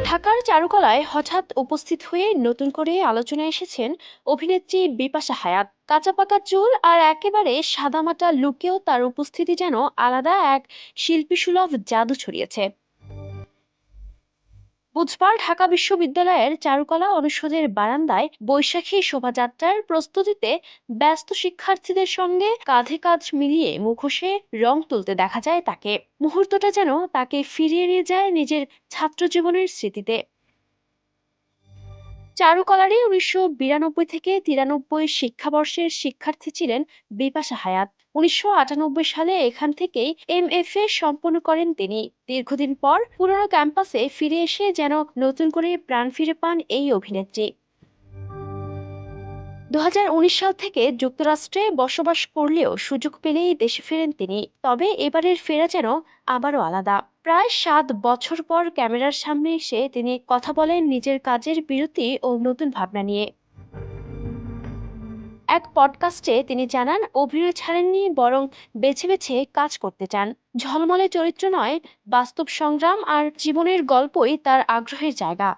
ঢাকার চারুকলায় হঠাৎ উপস্থিত হয়ে নতুন করে আলোচনায় এসেছেন অভিনেত্রী বিপাশা হায়াত। কাঁচা পাকা চুল আর একেবারে সাদামাটা লুকেও তার উপস্থিতি যেন আলাদা এক শিল্পীসুলভ জাদু ছড়িয়েছে। বুধবার ঢাকা বিশ্ববিদ্যালয়ের চারুকলা অনুষদের বারান্দায় বৈশাখী শোভাযাত্রার প্রস্তুতিতে ব্যস্ত শিক্ষার্থীদের সঙ্গে কাঁধে কাঁধ মিলিয়ে মুখোশে রং তুলতে দেখা যায় তাকে। মুহূর্তটা যেন তাকে ফিরিয়ে নিয়ে যায় নিজের ছাত্র জীবনের স্মৃতিতে। চারুকলারই ১৯৯২ থেকে ৯৩ শিক্ষাবর্ষের শিক্ষার্থী ছিলেন বিপাশা হায়াত। ১৯৯৮ সালে এখান থেকেই MFA সম্পন্ন করেন তিনি। দীর্ঘদিন পর পুরনো ক্যাম্পাসে ফিরে এসে যেন নতুন করে প্রাণ ফিরে পান এই অভিনেত্রী। ২০১৯ সাল থেকে যুক্তরাষ্ট্রে বসবাস করলেও সুযোগ পেলেই দেশে ফেরেন তিনি। তবে এবারের ফেরা যেন আবারও আলাদা। প্রায় ৭ বছর পর ক্যামেরার সামনে এসে তিনি কথা বলেন নিজের কাজের বিরতি ও নতুন ভাবনা নিয়ে। এক পডকাস্টে তিনি জানান, অভিনয় ছাড়েননি, বরং বেছে বেছে কাজ করতে চান। ঝলমলে চরিত্র নয়, বাস্তব সংগ্রাম আর জীবনের গল্পই তার আগ্রহের জায়গা।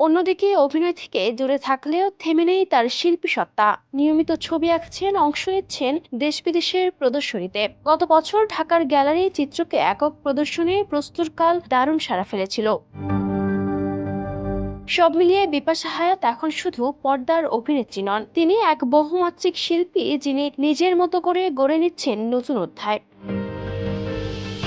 অন্যদিকে অভিনয় থেকে দূরে থাকলেও থেমে নেই তার শিল্পী সত্তা। নিয়মিত ছবি আঁকছেন, অংশ নিচ্ছেন দেশ বিদেশের প্রদর্শনীতে। গত বছর ঢাকার গ্যালারি চিত্রকে একক প্রদর্শনী প্রস্তুতকাল দারুণ সাড়া ফেলেছিল। সব মিলিয়ে বিপাশা হায়াত এখন শুধু পর্দার অভিনেত্রী নন, তিনি এক বহুমাত্রিক শিল্পী যিনি নিজের মতো করে গড়ে নিচ্ছেন নতুন অধ্যায়।